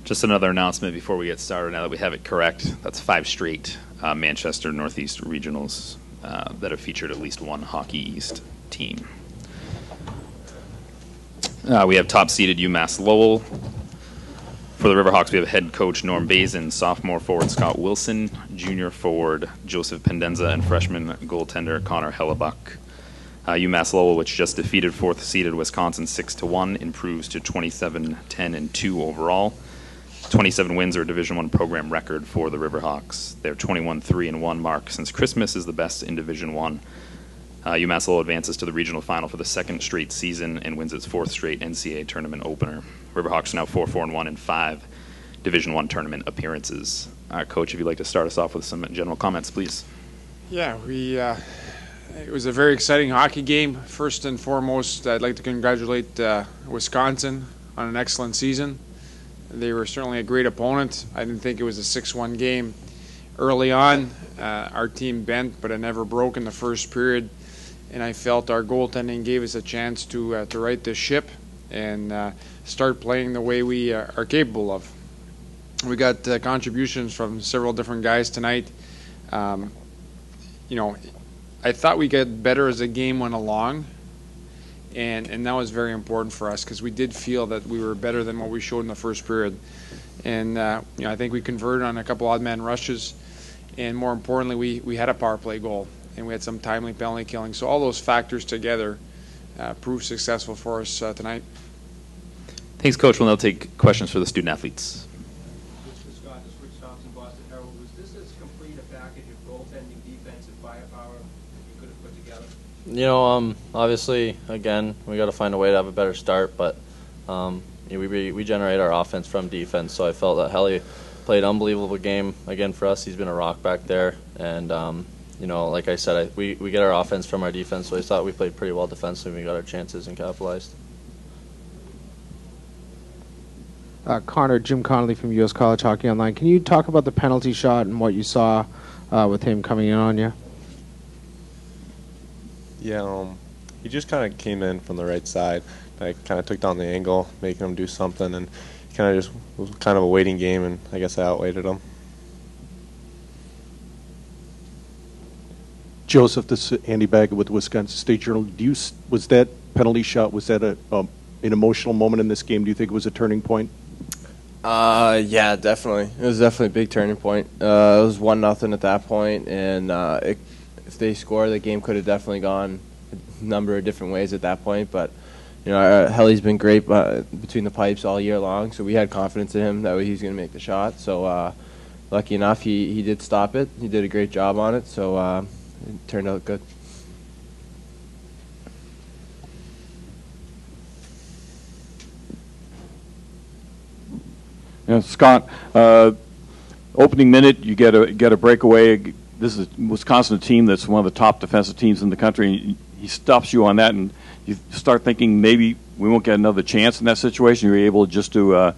Just another announcement before we get started, now that we have it correct. That's 5 straight Manchester Northeast Regionals that have featured at least one Hockey East team. We have top-seeded UMass Lowell. For the Riverhawks, we have head coach Norm BAZIN, sophomore forward Scott Wilson, junior forward Joseph Pendenza, and freshman goaltender Connor Hellebuck. UMass Lowell, which just defeated 4th-seeded Wisconsin 6-1, improves to 27-10-2 overall. 27 wins are a Division I program record for the Riverhawks. Their 21-3-1 mark since Christmas is the best in Division I. UMass Lowell advances to the regional final for the 2nd straight season and wins its 4th straight NCAA tournament opener. Riverhawks are now 4-4-1 in 5 Division I tournament appearances. Coach, if you'd like to start us off with some general comments, please. Yeah, it was a very exciting hockey game. First and foremost, I'd like to congratulate Wisconsin on an excellent season. They were certainly a great opponent. I didn't think it was a 6-1 game early on. Our team bent, but it never broke in the first period. And I felt our goaltending gave us a chance to right this ship and start playing the way we are capable of. We got contributions from several different guys tonight. I thought we got better as the game went along. And that was very important for us because we did feel that we were better than what we showed in the first period. And I think we converted on a couple odd man rushes, and more importantly, we had a power play goal and we had some timely penalty killing. So all those factors together proved successful for us tonight. Thanks, Coach. We'll now take questions for the student athletes. Obviously, again, we got to find a way to have a better start, but we generate our offense from defense, so I felt that Helly played an unbelievable game again for us. He's been a rock back there, and, like I said, we get our offense from our defense, so I thought we played pretty well defensively. We got our chances and capitalized. Connor, Jim Connolly from U.S. College Hockey Online. Can you talk about the penalty shot and what you saw with him coming in on you? Yeah, he just kind of came in from the right side. I kind of took down the angle, making him do something, and kind of just was kind of a waiting game, and I guess I outweighted him. Joseph, this is Andy Baggett with the Wisconsin State Journal. Was that penalty shot, was that an emotional moment in this game? Do you think it was a turning point? Yeah, definitely. It was definitely a big turning point. It was 1-0 at that point, and if they score, the game could have definitely gone a number of different ways at that point. But Helly's been great between the pipes all year long, so we had confidence in him that he was going to make the shot. So lucky enough, he did stop it. He did a great job on it, so it turned out good. Yeah, Scott, opening minute, you get a breakaway. This is Wisconsin, a team that's one of the top defensive teams in the country. He stops you on that, and you start thinking maybe we won't get another chance in that situation. You're able just to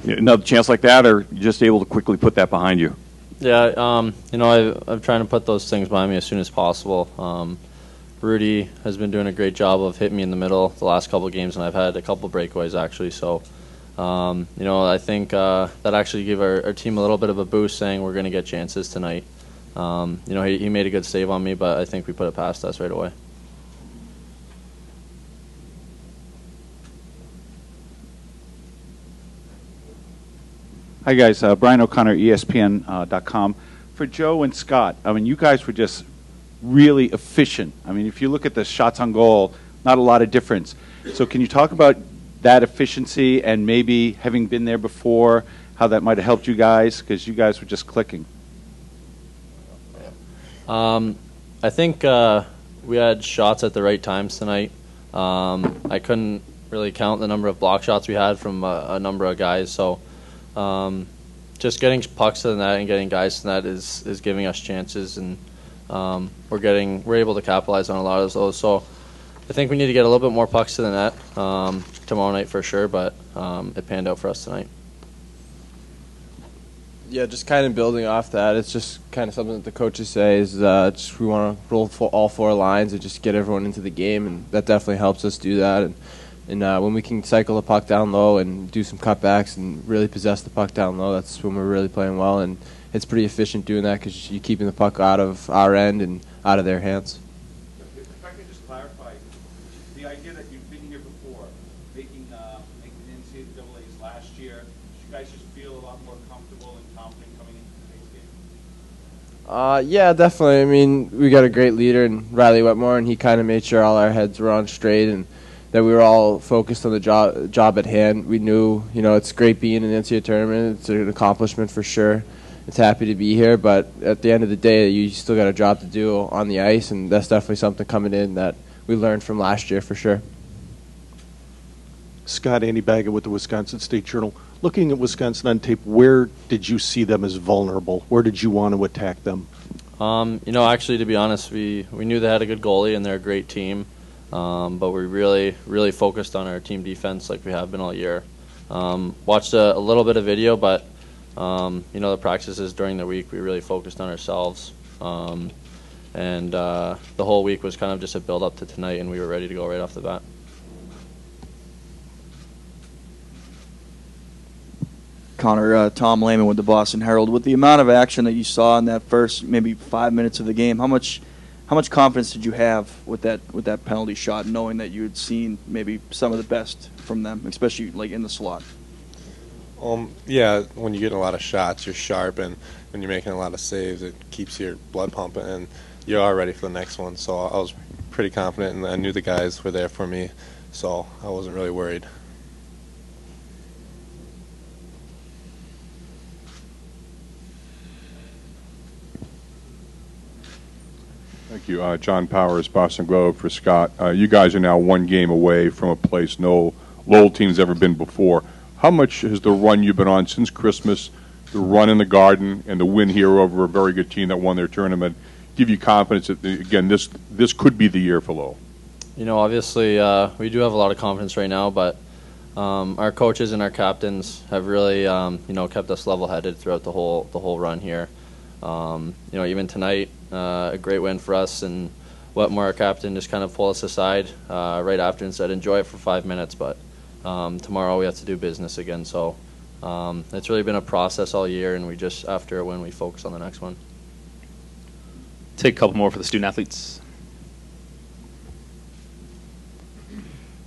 another chance like that, or you're just able to quickly put that behind you. Yeah, I'm trying to put those things behind me as soon as possible. Rudy has been doing a great job of hitting me in the middle the last couple of games, and I've had a couple breakaways actually. So, I think that actually gave our team a little bit of a boost, saying we're going to get chances tonight. He made a good save on me, but I think we put it past us right away. Hi guys, Brian O'Connor, ESPN.com. For Joe and Scott, I mean, you guys were just really efficient. I mean, if you look at the shots on goal, not a lot of difference. So can you talk about that efficiency and maybe having been there before, how that might have helped you guys, because you guys were just clicking? I think we had shots at the right times tonight. I couldn't really count the number of block shots we had from a number of guys, so just getting pucks to the net and getting guys to the net is giving us chances, and we're able to capitalize on a lot of those. So I think we need to get a little bit more pucks to the net tomorrow night for sure, but it panned out for us tonight. Yeah, just kind of building off that, it's just kind of something that the coaches say is just we want to roll all 4 lines and just get everyone into the game, and that definitely helps us do that. And And when we can cycle the puck down low and do some cutbacks and really possess the puck down low, that's when we're really playing well. And it's pretty efficient doing that because you're keeping the puck out of our end and out of their hands. If I could just clarify, the idea that you've been here before, making NCAAs last year, did you guys just feel a lot more comfortable and confident coming into today's game? Yeah, definitely. I mean, we got a great leader in Riley Wetmore, and he kind of made sure all our heads were on straight and that we were all focused on the job at hand. We knew, it's great being in the NCAA tournament. It's an accomplishment for sure. It's happy to be here, but at the end of the day, you still got a job to do on the ice, and that's definitely something coming in that we learned from last year for sure. Scott, Andy Baggett with the Wisconsin State Journal. Looking at Wisconsin on tape, where did you see them as vulnerable? Where did you want to attack them? Actually, to be honest, we knew they had a good goalie and they're a great team, but we really focused on our team defense like we have been all year. Watched a little bit of video, but the practices during the week, we really focused on ourselves. And the whole week was kind of just a build-up to tonight, and we were ready to go right off the bat. Connor, Tom Lehman with the Boston Herald. With the amount of action that you saw in that first maybe 5 minutes of the game, how much confidence did you have with that penalty shot, knowing that you had seen maybe some of the best from them, especially like in the slot? Yeah, when you get a lot of shots, you're sharp, and when you're making a lot of saves, it keeps your blood pumping, and you are ready for the next one. So I was pretty confident, and I knew the guys were there for me, so I wasn't really worried. Thank you. John Powers, Boston Globe for Scott. You guys are now one game away from a place no Lowell team's ever been before. How much has the run you've been on since Christmas, the run in the Garden, and the win here over a very good team that won their tournament, give you confidence that, again, this could be the year for Lowell? Obviously, we do have a lot of confidence right now, but our coaches and our captains have really, kept us level-headed throughout the whole run here. Even tonight, a great win for us, and Wetmore, our captain, just kind of pulled us aside right after and said, enjoy it for 5 minutes, but tomorrow we have to do business again. So it's really been a process all year, and we just, after a win, we focus on the next one. Take a couple more for the student-athletes.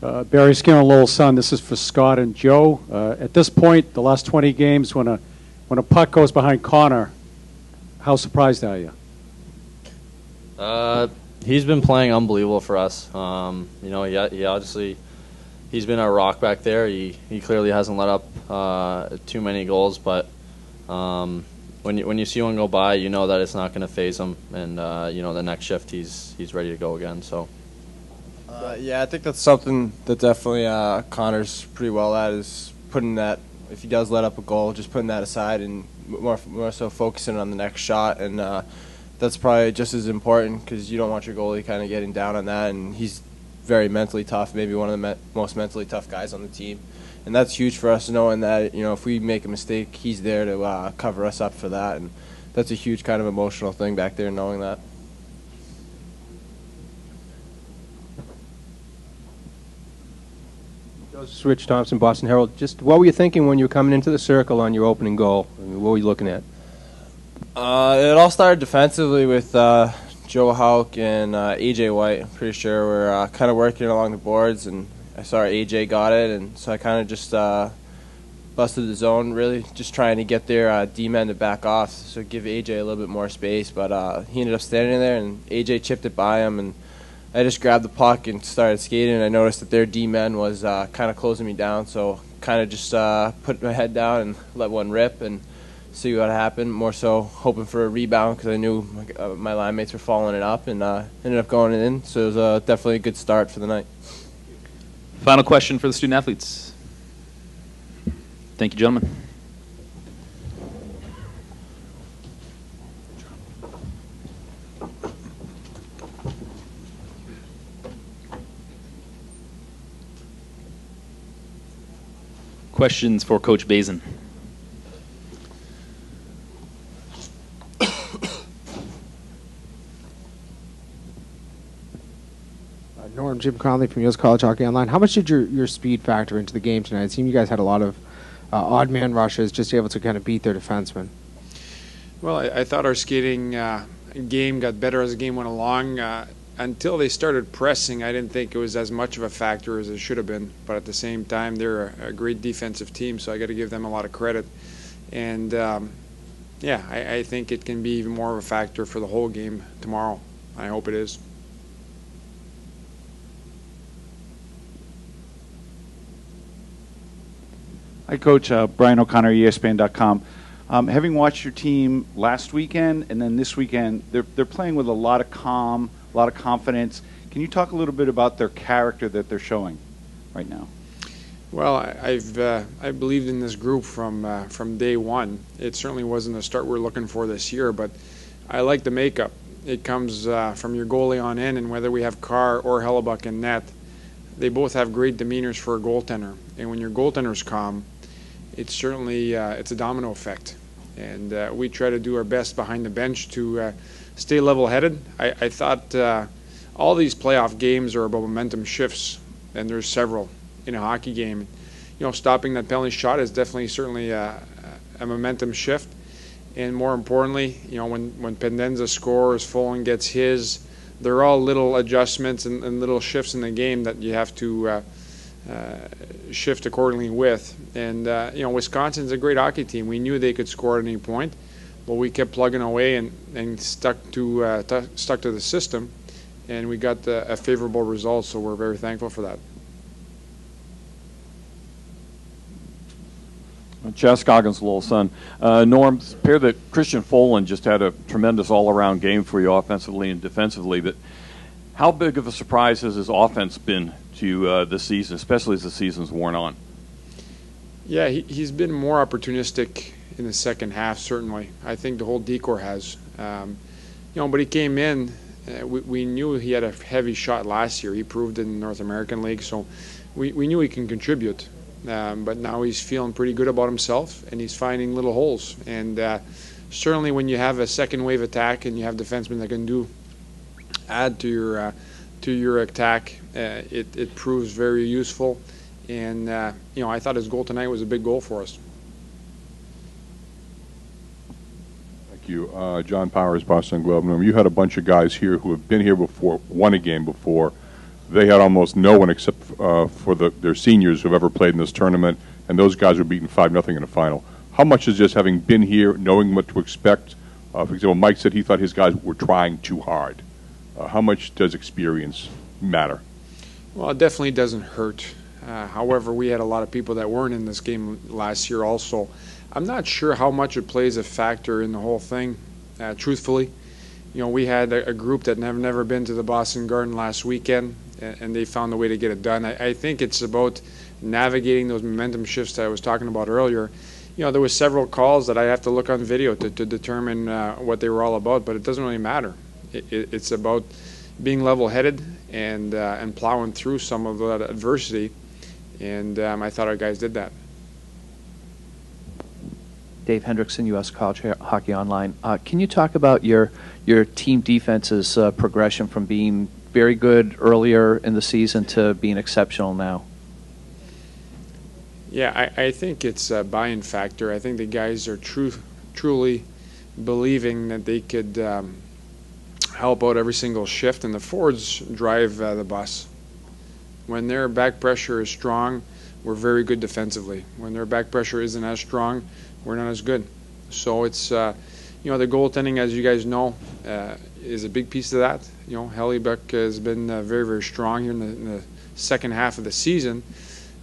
Barry Skinner, Lowell Sun. This is for Scott and Joe. At this point, the last 20 games, when a puck goes behind Connor, how surprised are you? He's been playing unbelievable for us. He obviously, he's been our rock back there. He clearly hasn't let up too many goals, but when you see one go by, you know that it's not going to phase him, and the next shift he's ready to go again. So. Yeah, I think that's something that definitely Connor's pretty well at, is putting that, if he does let up a goal, just putting that aside and more so focusing on the next shot. And that's probably just as important, because you don't want your goalie kind of getting down on that. And he's very mentally tough, maybe one of the most mentally tough guys on the team. And that's huge for us, knowing that, if we make a mistake, he's there to cover us up for that. And that's a huge kind of emotional thing back there, knowing that. Rich Thompson, Boston Herald. Just what were you thinking when you were coming into the circle on your opening goal? I mean, what were you looking at? It all started defensively with Joe Hauk and AJ White. I'm pretty sure we're kind of working along the boards, and I saw AJ got it, and so I kind of just busted the zone, really just trying to get their D-men to back off, so give AJ a little bit more space. But he ended up standing there, and AJ chipped it by him, and I just grabbed the puck and started skating, and I noticed that their D-men was kind of closing me down, so kind of just put my head down and let one rip and see what happened, more so hoping for a rebound, because I knew my line mates were following it up, and ended up going in, so it was definitely a good start for the night. Final question for the student-athletes. Thank you, gentlemen. Questions for Coach BAZIN? Norm, Jim Conley from U.S. College Hockey Online. How much did your speed factor into the game tonight? It seemed you guys had a lot of odd man rushes, just able to kind of beat their defensemen. Well, I thought our skating game got better as the game went along. Until they started pressing, I didn't think it was as much of a factor as it should have been. But at the same time, they're a great defensive team, so I got to give them a lot of credit. And yeah, I think it can be even more of a factor for the whole game tomorrow. I hope it is. Hi, Coach. Brian O'Connor, ESPN.com. Having watched your team last weekend and then this weekend, they're playing with a lot of calm, a lot of confidence. Can you talk a little bit about their character that they're showing right now? Well, I believed in this group from day one. It certainly wasn't the start we're looking for this year, but I like the makeup. It comes from your goalie on in, and whether we have Carr or Hellebuck in net, they both have great demeanors for a goaltender. And when your goaltender's calm, it's certainly it's a domino effect. And we try to do our best behind the bench to stay level-headed. I thought all these playoff games are about momentum shifts, and there's several in a hockey game. You know, stopping that penalty shot is definitely certainly a momentum shift. And more importantly, you know, when Pendenza scores, Folin gets his, they're all little adjustments and little shifts in the game that you have to shift accordingly with. And you know, Wisconsin's a great hockey team. We knew they could score at any point, but we kept plugging away and stuck to the system, and we got a favorable result. So we're very thankful for that. Chas Scoggins, Lowell Sun. Norm, pair that Christian Folin just had a tremendous all-around game for you offensively and defensively, but how big of a surprise has his offense been to this season, especially as the season's worn on? Yeah, he's been more opportunistic in the second half, certainly. I think the whole decor has. You know, but he came in, we knew he had a heavy shot last year. He proved it in the North American League, so we knew he can contribute. But now he's feeling pretty good about himself, and he's finding little holes. And certainly when you have a second wave attack and you have defensemen that can add to your attack, it proves very useful. And you know, I thought his goal tonight was a big goal for us. Thank you. John Powers, Boston Globe. You had a bunch of guys here who have been here before, won a game before. They had almost no one except for their seniors who have ever played in this tournament, and those guys were beaten 5-0 in the final. How much is just having been here, knowing what to expect? For example, Mike said he thought his guys were trying too hard. How much does experience matter? Well, it definitely doesn't hurt. However, we had a lot of people that weren't in this game last year also. I'm not sure how much it plays a factor in the whole thing, truthfully. You know, we had a group that never been to the Boston Garden last weekend, and they found a way to get it done. I think it's about navigating those momentum shifts that I was talking about earlier. You know, there was several calls that I have to look on video to determine what they were all about, but it doesn't really matter. It's about being level-headed and plowing through some of that adversity, and I thought our guys did that. Dave Hendrickson, U.S. College Hockey Online. Can you talk about your team defense's progression from being very good earlier in the season to being exceptional now? Yeah, I think it's a buy-in factor. I think the guys are truly believing that they could help out every single shift, and the forwards drive the bus. When their back pressure is strong, we're very good defensively. When their back pressure isn't as strong, we're not as good. So it's, you know, the goaltending, as you guys know, is a big piece of that. You know, Hellebuck has been very, very strong here in the second half of the season,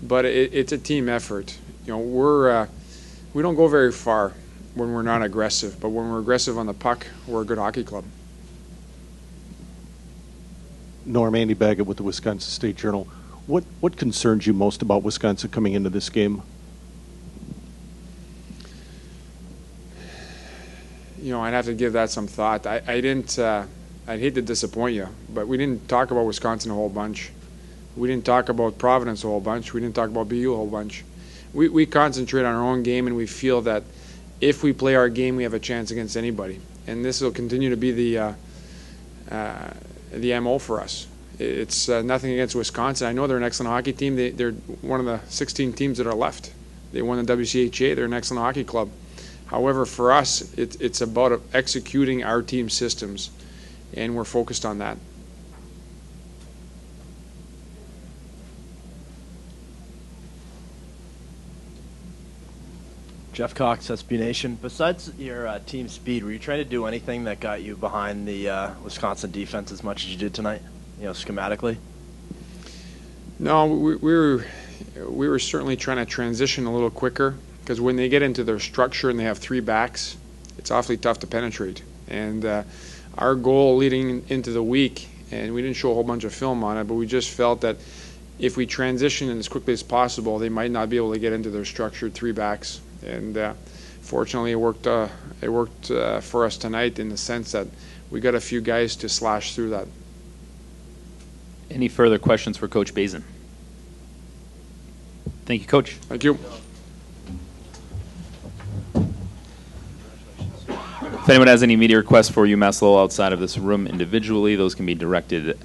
but it's a team effort. You know, we don't go very far when we're not aggressive, but when we're aggressive on the puck, we're a good hockey club. Norm, Andy Baggett with the Wisconsin State Journal. What concerns you most about Wisconsin coming into this game? You know, I'd have to give that some thought. I'd hate to disappoint you, but we didn't talk about Wisconsin a whole bunch. We didn't talk about Providence a whole bunch. We didn't talk about BU a whole bunch. We concentrate on our own game, and we feel that if we play our game, we have a chance against anybody. And this will continue to be the MO for us. It's nothing against Wisconsin. I know they're an excellent hockey team. They're one of the 16 teams that are left. They won the WCHA. They're an excellent hockey club. However, for us, it's about executing our team systems, and we're focused on that. Jeff Cox, SB Nation. Besides your team speed, were you trying to do anything that got you behind the Wisconsin defense as much as you did tonight, schematically? No, we were certainly trying to transition a little quicker, because when they get into their structure and they have 3 backs, it's awfully tough to penetrate. And our goal leading into the week, and we didn't show a whole bunch of film on it, but we just felt that if we transition as quickly as possible, they might not be able to get into their structured 3 backs. And fortunately, it worked. It worked for us tonight in the sense that we got a few guys to slash through that. Any further questions for Coach BAZIN? Thank you, Coach. Thank you. If anyone has any media requests for UMass Lowell outside of this room individually, those can be directed